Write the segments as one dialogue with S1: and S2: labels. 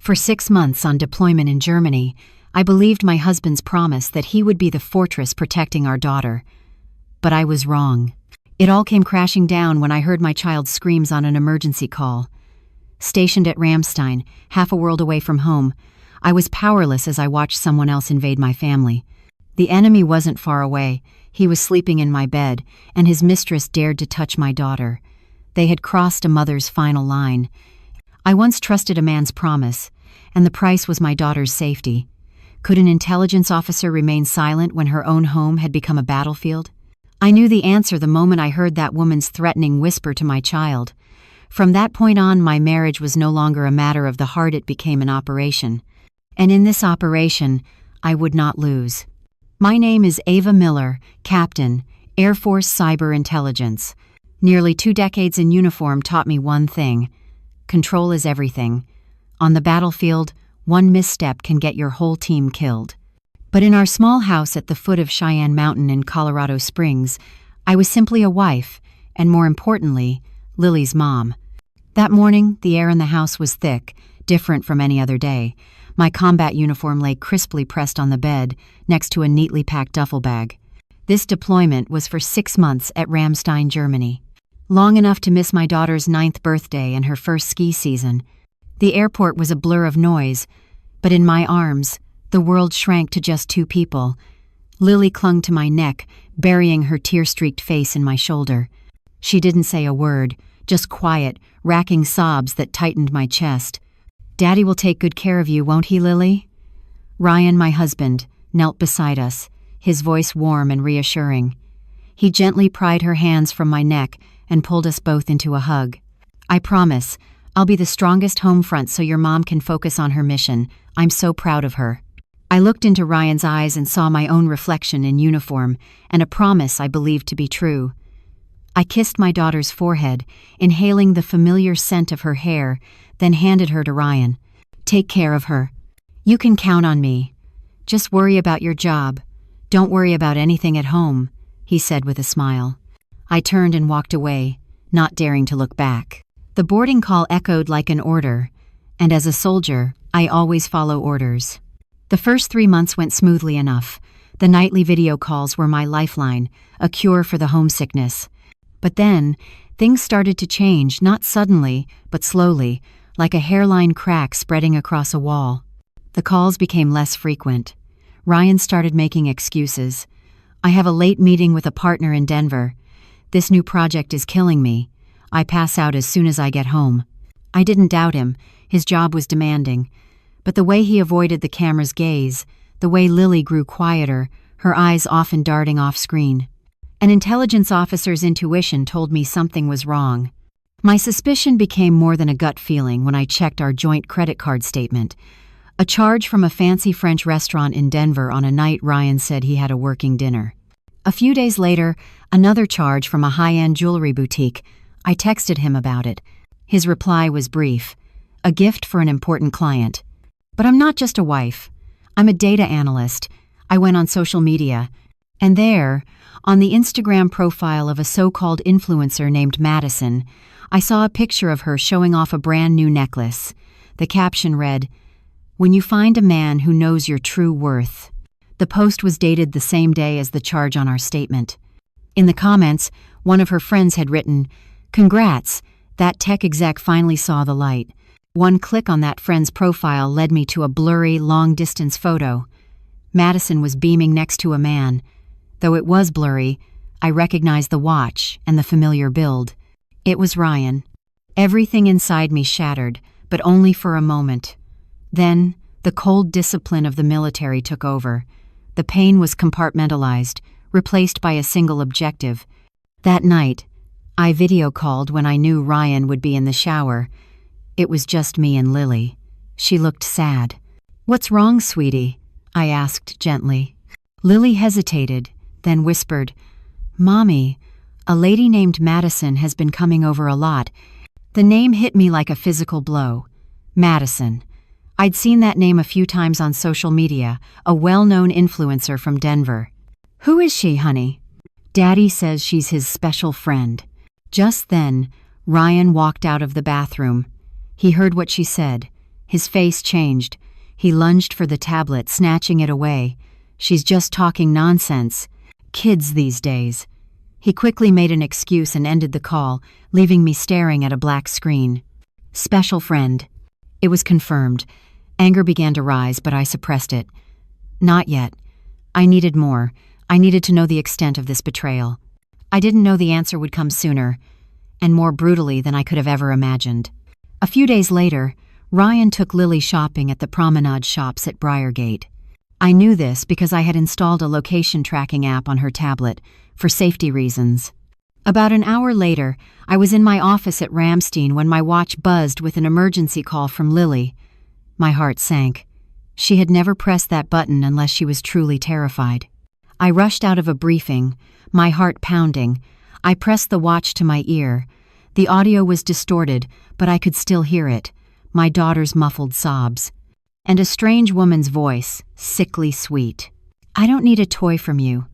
S1: For 6 months on deployment in Germany, I believed my husband's promise that he would be the fortress protecting our daughter. But I was wrong. It all came crashing down when I heard my child's screams on an emergency call. Stationed at Ramstein, half a world away from home, I was powerless as I watched someone else invade my family. The enemy wasn't far away. He was sleeping in my bed, and his mistress dared to touch my daughter. They had crossed a mother's final line. I once trusted a man's promise, and the price was my daughter's safety. Could an intelligence officer remain silent when her own home had become a battlefield? I knew the answer the moment I heard that woman's threatening whisper to my child. From that point on, my marriage was no longer a matter of the heart, it became an operation. And in this operation, I would not lose. My name is Ava Miller, Captain, Air Force Cyber Intelligence. Nearly 2 decades in uniform taught me one thing: control is everything. On the battlefield, one misstep can get your whole team killed. But in our small house at the foot of Cheyenne Mountain in Colorado Springs, I was simply a wife, and more importantly, Lily's mom. That morning, the air in the house was thick, different from any other day. My combat uniform lay crisply pressed on the bed, next to a neatly packed duffel bag. This deployment was for 6 months at Ramstein, Germany. Long enough to miss my daughter's 9th birthday and her first ski season. The airport was a blur of noise, but in my arms, the world shrank to just 2 people. Lily clung to my neck, burying her tear-streaked face in my shoulder. She didn't say a word, just quiet, racking sobs that tightened my chest. "Daddy will take good care of you, won't he, Lily?" Ryan, my husband, knelt beside us, his voice warm and reassuring. He gently pried her hands from my neck and pulled us both into a hug. "I promise, I'll be the strongest home front so your mom can focus on her mission. I'm so proud of her." I looked into Ryan's eyes and saw my own reflection in uniform, and a promise I believed to be true. I kissed my daughter's forehead, inhaling the familiar scent of her hair, then handed her to Ryan. "Take care of her. You can count on me. Just worry about your job. Don't worry about anything at home," he said with a smile. I turned and walked away, not daring to look back. The boarding call echoed like an order, and as a soldier, I always follow orders. The first 3 months went smoothly enough. The nightly video calls were my lifeline, a cure for the homesickness. But then, things started to change, not suddenly, but slowly, like a hairline crack spreading across a wall. The calls became less frequent. Ryan started making excuses. "I have a late meeting with a partner in Denver. This new project is killing me. I pass out as soon as I get home." I didn't doubt him. His job was demanding. But the way he avoided the camera's gaze, the way Lily grew quieter, her eyes often darting off screen. An intelligence officer's intuition told me something was wrong. My suspicion became more than a gut feeling when I checked our joint credit card statement. A charge from a fancy French restaurant in Denver on a night Ryan said he had a working dinner. A few days later, another charge from a high-end jewelry boutique. I texted him about it. His reply was brief: "A gift for an important client." But I'm not just a wife. I'm a data analyst. I went on social media. And there, on the Instagram profile of a so-called influencer named Madison, I saw a picture of her showing off a brand new necklace. The caption read, "When you find a man who knows your true worth." The post was dated the same day as the charge on our statement. In the comments, one of her friends had written, "Congrats, that tech exec finally saw the light." One click on that friend's profile led me to a blurry, long-distance photo. Madison was beaming next to a man. Though it was blurry, I recognized the watch and the familiar build. It was Ryan. Everything inside me shattered, but only for a moment. Then, the cold discipline of the military took over. The pain was compartmentalized, replaced by a single objective. That night, I video called when I knew Ryan would be in the shower. It was just me and Lily. She looked sad. "What's wrong, sweetie?" I asked gently. Lily hesitated, then whispered, "Mommy, a lady named Madison has been coming over a lot." The name hit me like a physical blow. Madison. I'd seen that name a few times on social media, a well-known influencer from Denver. "Who is she, honey?" "Daddy says she's his special friend." Just then, Ryan walked out of the bathroom. He heard what she said. His face changed. He lunged for the tablet, snatching it away. "She's just talking nonsense. Kids these days." He quickly made an excuse and ended the call, leaving me staring at a black screen. "Special friend." It was confirmed. Anger began to rise, but I suppressed it. Not yet. I needed more. I needed to know the extent of this betrayal. I didn't know the answer would come sooner, and more brutally than I could have ever imagined. A few days later, Ryan took Lily shopping at the promenade shops at Briargate. I knew this because I had installed a location tracking app on her tablet, for safety reasons. About an hour later, I was in my office at Ramstein when my watch buzzed with an emergency call from Lily. My heart sank. She had never pressed that button unless she was truly terrified. I rushed out of a briefing, my heart pounding. I pressed the watch to my ear. The audio was distorted, but I could still hear it, my daughter's muffled sobs. And a strange woman's voice, sickly sweet. "I don't need a toy from you."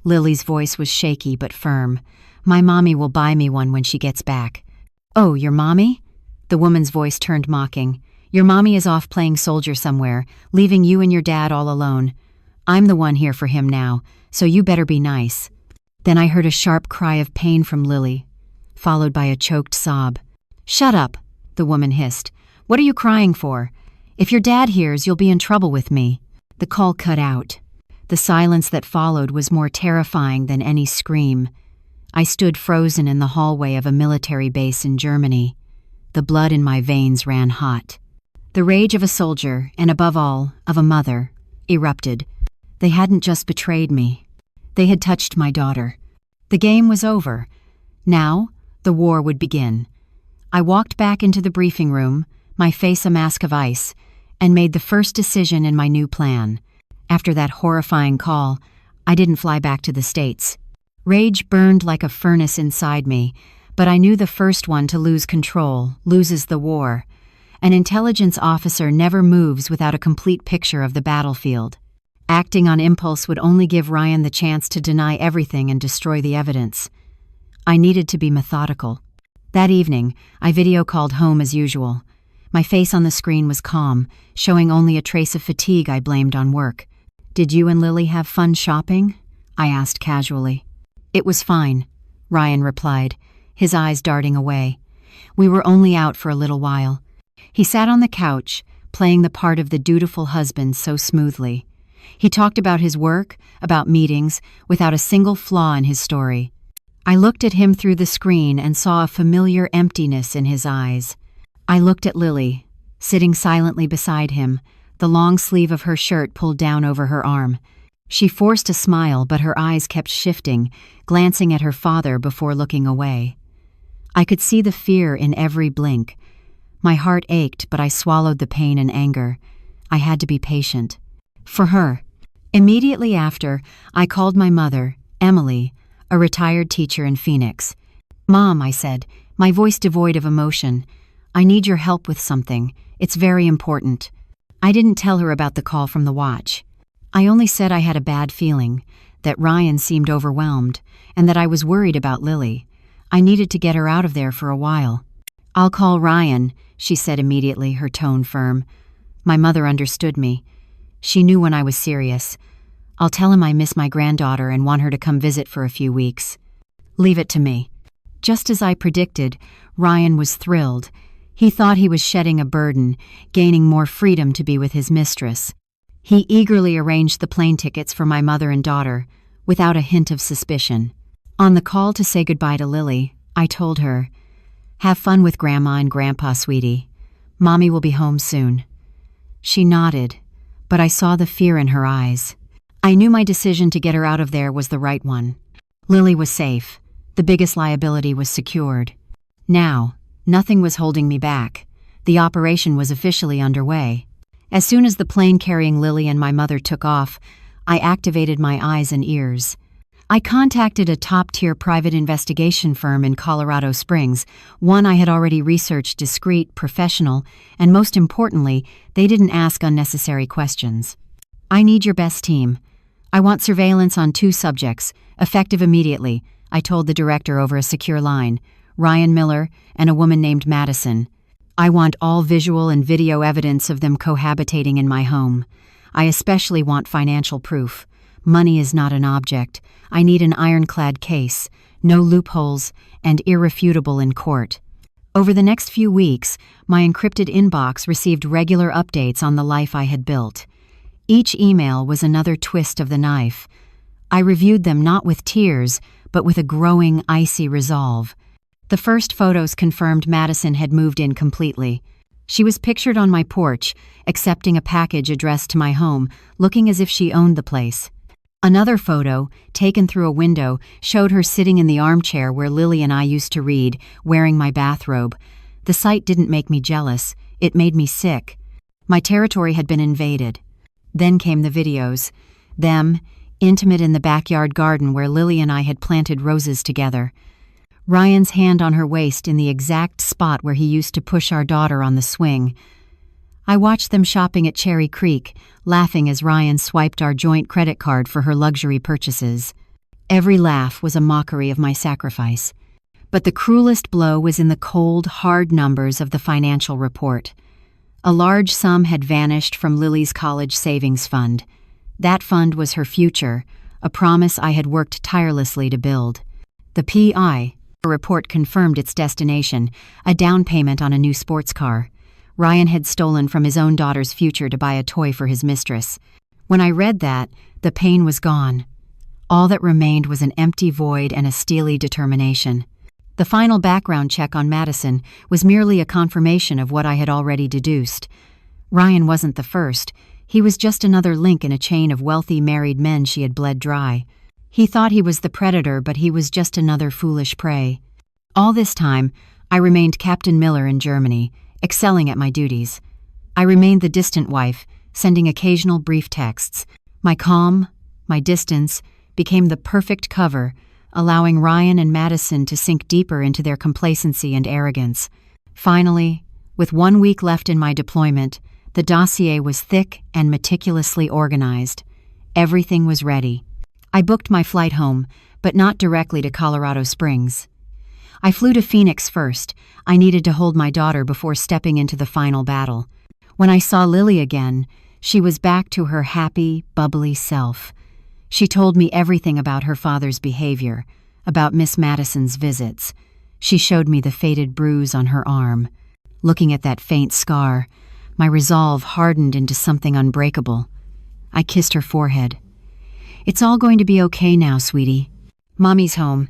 S1: Lily's voice was shaky but firm. "My mommy will buy me one when she gets back." "Oh, your mommy?" The woman's voice turned mocking. "Your mommy is off playing soldier somewhere, leaving you and your dad all alone. I'm the one here for him now, so you better be nice." Then I heard a sharp cry of pain from Lily, followed by a choked sob. "Shut up," the woman hissed. "What are you crying for? If your dad hears, you'll be in trouble with me." The call cut out. The silence that followed was more terrifying than any scream. I stood frozen in the hallway of a military base in Germany. The blood in my veins ran hot. The rage of a soldier, and above all, of a mother, erupted. They hadn't just betrayed me. They had touched my daughter. The game was over. Now, the war would begin. I walked back into the briefing room, my face a mask of ice, and made the first decision in my new plan. After that horrifying call, I didn't fly back to the States. Rage burned like a furnace inside me, but I knew the first one to lose control loses the war. An intelligence officer never moves without a complete picture of the battlefield. Acting on impulse would only give Ryan the chance to deny everything and destroy the evidence. I needed to be methodical. That evening, I video-called home as usual. My face on the screen was calm, showing only a trace of fatigue I blamed on work. "Did you and Lily have fun shopping?" I asked casually. "It was fine," Ryan replied, his eyes darting away. "We were only out for a little while." He sat on the couch, playing the part of the dutiful husband so smoothly. He talked about his work, about meetings, without a single flaw in his story. I looked at him through the screen and saw a familiar emptiness in his eyes. I looked at Lily, sitting silently beside him, the long sleeve of her shirt pulled down over her arm. She forced a smile, but her eyes kept shifting, glancing at her father before looking away. I could see the fear in every blink. My heart ached, but I swallowed the pain and anger. I had to be patient. For her. Immediately after, I called my mother, Emily, a retired teacher in Phoenix. "Mom," I said, my voice devoid of emotion, "I need your help with something. It's very important." I didn't tell her about the call from the watch. I only said I had a bad feeling, that Ryan seemed overwhelmed, and that I was worried about Lily. I needed to get her out of there for a while. "I'll call Ryan," she said immediately, her tone firm. My mother understood me. She knew when I was serious. "I'll tell him I miss my granddaughter and want her to come visit for a few weeks. Leave it to me." Just as I predicted, Ryan was thrilled. He thought he was shedding a burden, gaining more freedom to be with his mistress. He eagerly arranged the plane tickets for my mother and daughter, without a hint of suspicion. On the call to say goodbye to Lily, I told her, "Have fun with Grandma and Grandpa, sweetie. Mommy will be home soon." She nodded, but I saw the fear in her eyes. I knew my decision to get her out of there was the right one. Lily was safe. The biggest liability was secured. Now, nothing was holding me back. The operation was officially underway. As soon as the plane carrying Lily and my mother took off, I activated my eyes and ears. I contacted a top-tier private investigation firm in Colorado Springs, one I had already researched, discreet, professional, and most importantly, they didn't ask unnecessary questions. "I need your best team. I want surveillance on 2 subjects, effective immediately," I told the director over a secure line, Ryan Miller and a woman named Madison. I want all visual and video evidence of them cohabitating in my home. I especially want financial proof. Money is not an object. I need an ironclad case, no loopholes, and irrefutable in court. Over the next few weeks, my encrypted inbox received regular updates on the life I had built. Each email was another twist of the knife. I reviewed them not with tears, but with a growing, icy resolve. The first photos confirmed Madison had moved in completely. She was pictured on my porch, accepting a package addressed to my home, looking as if she owned the place. Another photo, taken through a window, showed her sitting in the armchair where Lily and I used to read, wearing my bathrobe. The sight didn't make me jealous, it made me sick. My territory had been invaded. Then came the videos. Them, intimate in the backyard garden where Lily and I had planted roses together. Ryan's hand on her waist in the exact spot where he used to push our daughter on the swing. I watched them shopping at Cherry Creek, laughing as Ryan swiped our joint credit card for her luxury purchases. Every laugh was a mockery of my sacrifice. But the cruelest blow was in the cold, hard numbers of the financial report. A large sum had vanished from Lily's college savings fund. That fund was her future, a promise I had worked tirelessly to build. The PI report confirmed its destination, a down payment on a new sports car. Ryan had stolen from his own daughter's future to buy a toy for his mistress. When I read that, the pain was gone. All that remained was an empty void and a steely determination. The final background check on Madison was merely a confirmation of what I had already deduced. Ryan wasn't the first. He was just another link in a chain of wealthy married men she had bled dry. He thought he was the predator, but he was just another foolish prey. All this time, I remained Captain Miller in Germany, excelling at my duties. I remained the distant wife, sending occasional brief texts. My calm, my distance, became the perfect cover, allowing Ryan and Madison to sink deeper into their complacency and arrogance. Finally, with 1 week left in my deployment, the dossier was thick and meticulously organized. Everything was ready. I booked my flight home, but not directly to Colorado Springs. I flew to Phoenix first. I needed to hold my daughter before stepping into the final battle. When I saw Lily again, she was back to her happy, bubbly self. She told me everything about her father's behavior, about Miss Madison's visits. She showed me the faded bruise on her arm. Looking at that faint scar, my resolve hardened into something unbreakable. I kissed her forehead. "It's all going to be okay now, sweetie. Mommy's home."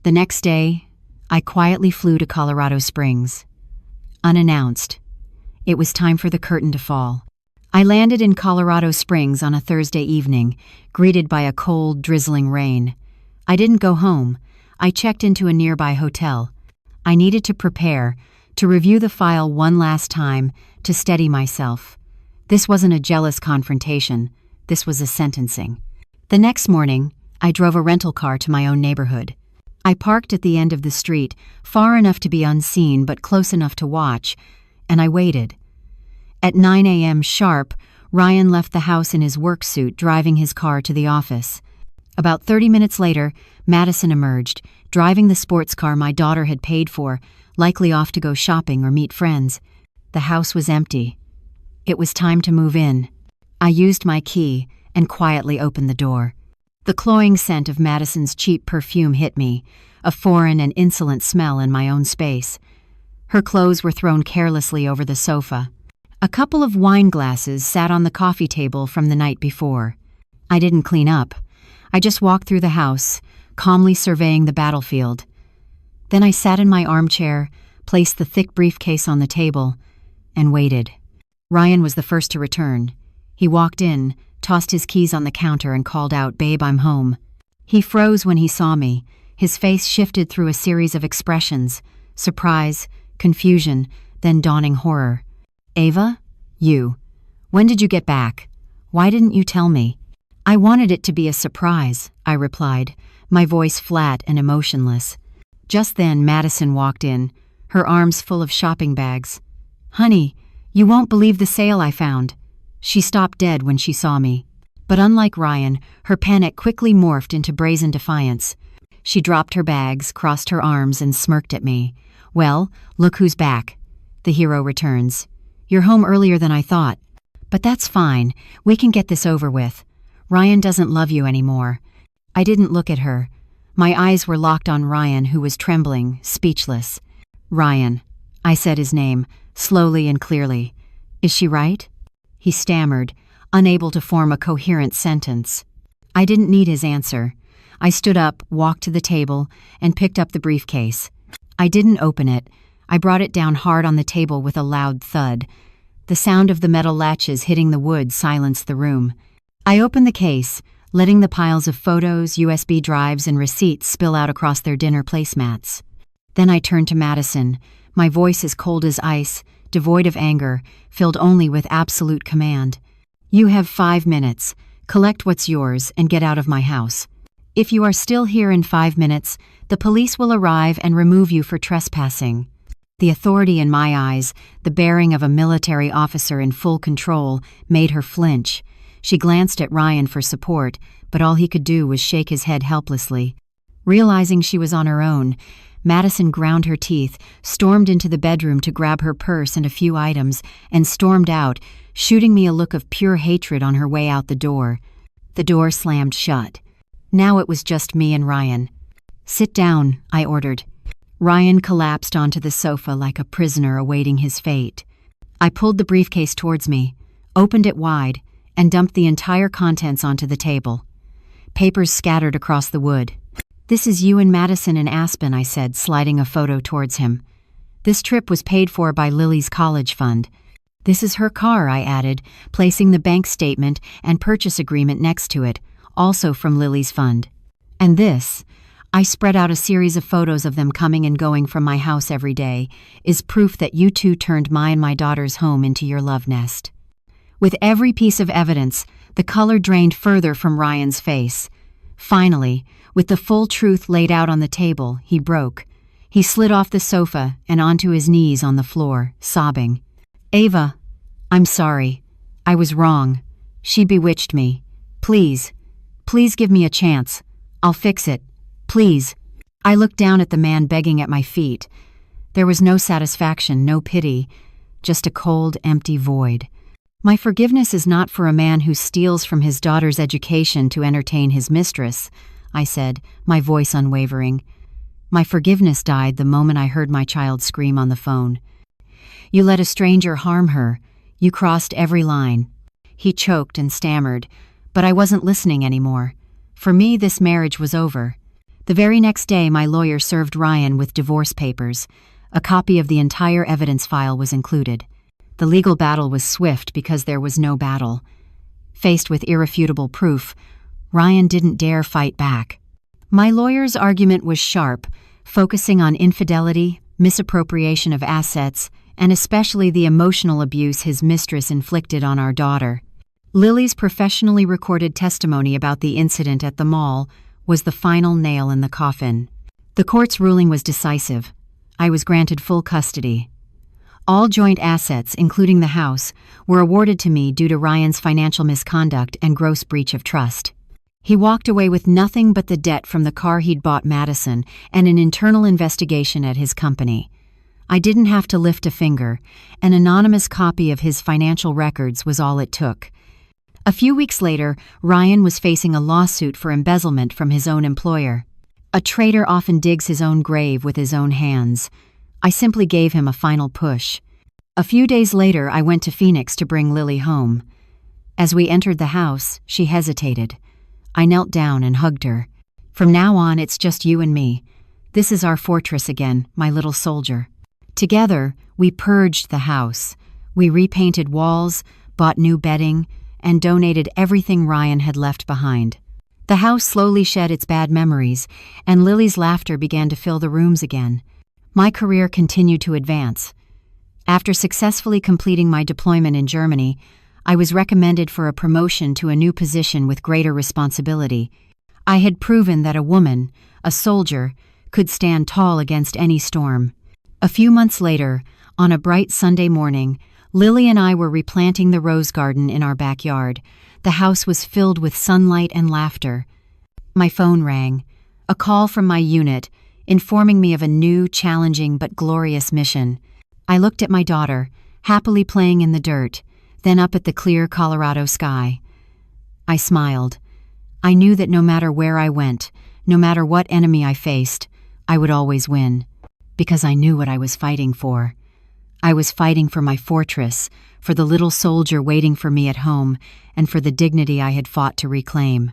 S1: The next day, I quietly flew to Colorado Springs. Unannounced, it was time for the curtain to fall. I landed in Colorado Springs on a Thursday evening, greeted by a cold, drizzling rain. I didn't go home. I checked into a nearby hotel. I needed to prepare, to review the file one last time, to steady myself. This wasn't a jealous confrontation. This was a sentencing. The next morning, I drove a rental car to my own neighborhood. I parked at the end of the street, far enough to be unseen but close enough to watch, and I waited. At 9 a.m. sharp, Ryan left the house in his work suit, driving his car to the office. About 30 minutes later, Madison emerged, driving the sports car my daughter had paid for, likely off to go shopping or meet friends. The house was empty. It was time to move in. I used my key and quietly opened the door. The cloying scent of Madison's cheap perfume hit me, a foreign and insolent smell in my own space. Her clothes were thrown carelessly over the sofa. A couple of wine glasses sat on the coffee table from the night before. I didn't clean up. I just walked through the house, calmly surveying the battlefield. Then I sat in my armchair, placed the thick briefcase on the table, and waited. Ryan was the first to return. He walked in, tossed his keys on the counter, and called out, "Babe, I'm home." He froze when he saw me. His face shifted through a series of expressions: surprise, confusion, then dawning horror. "Ava? You. When did you get back? Why didn't you tell me?" "I wanted it to be a surprise," I replied, my voice flat and emotionless. Just then, Madison walked in, her arms full of shopping bags. "Honey, you won't believe the sale I found." She stopped dead when she saw me. But unlike Ryan, her panic quickly morphed into brazen defiance. She dropped her bags, crossed her arms, and smirked at me. "Well, look who's back." the hero returns. "You're home earlier than I thought. But that's fine. We can get this over with. Ryan doesn't love you anymore." I didn't look at her. My eyes were locked on Ryan, who was trembling, speechless. "Ryan." I said his name, slowly and clearly. "Is she right?" He stammered, unable to form a coherent sentence. I didn't need his answer. I stood up, walked to the table, and picked up the briefcase. I didn't open it. I brought it down hard on the table with a loud thud. The sound of the metal latches hitting the wood silenced the room. I opened the case, letting the piles of photos, USB drives, and receipts spill out across their dinner placemats. Then I turned to Madison, my voice as cold as ice, devoid of anger, filled only with absolute command. "You have 5 minutes. Collect what's yours and get out of my house. If you are still here in 5 minutes, the police will arrive and remove you for trespassing." The authority in my eyes, the bearing of a military officer in full control, made her flinch. She glanced at Ryan for support, but all he could do was shake his head helplessly. Realizing she was on her own, Madison ground her teeth, stormed into the bedroom to grab her purse and a few items, and stormed out, shooting me a look of pure hatred on her way out the door. The door slammed shut. Now it was just me and Ryan. "Sit down," I ordered. Ryan collapsed onto the sofa like a prisoner awaiting his fate. I pulled the briefcase towards me, opened it wide, and dumped the entire contents onto the table. Papers scattered across the wood. "This is you and Madison in Aspen," I said, sliding a photo towards him. "This trip was paid for by Lily's college fund. This is her car," I added, placing the bank statement and purchase agreement next to it, also from Lily's fund. "And this," I spread out a series of photos of them coming and going from my house every day, "is proof that you two turned my and my daughter's home into your love nest." With every piece of evidence, the color drained further from Ryan's face. Finally, with the full truth laid out on the table, he broke. He slid off the sofa and onto his knees on the floor, sobbing. "Ava, I'm sorry. I was wrong. She bewitched me. Please, please give me a chance. I'll fix it. Please." I looked down at the man begging at my feet. There was no satisfaction, no pity, just a cold, empty void. "My forgiveness is not for a man who steals from his daughter's education to entertain his mistress," I said, my voice unwavering. "My forgiveness died the moment I heard my child scream on the phone. You let a stranger harm her. You crossed every line." He choked and stammered, but I wasn't listening anymore. For me, this marriage was over. The very next day, my lawyer served Ryan with divorce papers. A copy of the entire evidence file was included. The legal battle was swift because there was no battle. Faced with irrefutable proof, Ryan didn't dare fight back. My lawyer's argument was sharp, focusing on infidelity, misappropriation of assets, and especially the emotional abuse his mistress inflicted on our daughter. Lily's professionally recorded testimony about the incident at the mall was the final nail in the coffin. The court's ruling was decisive. I was granted full custody. All joint assets, including the house, were awarded to me due to Ryan's financial misconduct and gross breach of trust. He walked away with nothing but the debt from the car he'd bought Madison and an internal investigation at his company. I didn't have to lift a finger. An anonymous copy of his financial records was all it took. A few weeks later, Ryan was facing a lawsuit for embezzlement from his own employer. A traitor often digs his own grave with his own hands. I simply gave him a final push. A few days later, I went to Phoenix to bring Lily home. As we entered the house, she hesitated. I knelt down and hugged her. "From now on, it's just you and me. This is our fortress again, my little soldier." Together, we purged the house. We repainted walls, bought new bedding, and donated everything Ryan had left behind. The house slowly shed its bad memories, and Lily's laughter began to fill the rooms again. My career continued to advance. After successfully completing my deployment in Germany, I was recommended for a promotion to a new position with greater responsibility. I had proven that a woman, a soldier, could stand tall against any storm. A few months later, on a bright Sunday morning, Lily and I were replanting the rose garden in our backyard. The house was filled with sunlight and laughter. My phone rang, a call from my unit, informing me of a new, challenging but glorious mission. I looked at my daughter, happily playing in the dirt, then up at the clear Colorado sky. I smiled. I knew that no matter where I went, no matter what enemy I faced, I would always win, because I knew what I was fighting for. I was fighting for my fortress, for the little soldier waiting for me at home, and for the dignity I had fought to reclaim.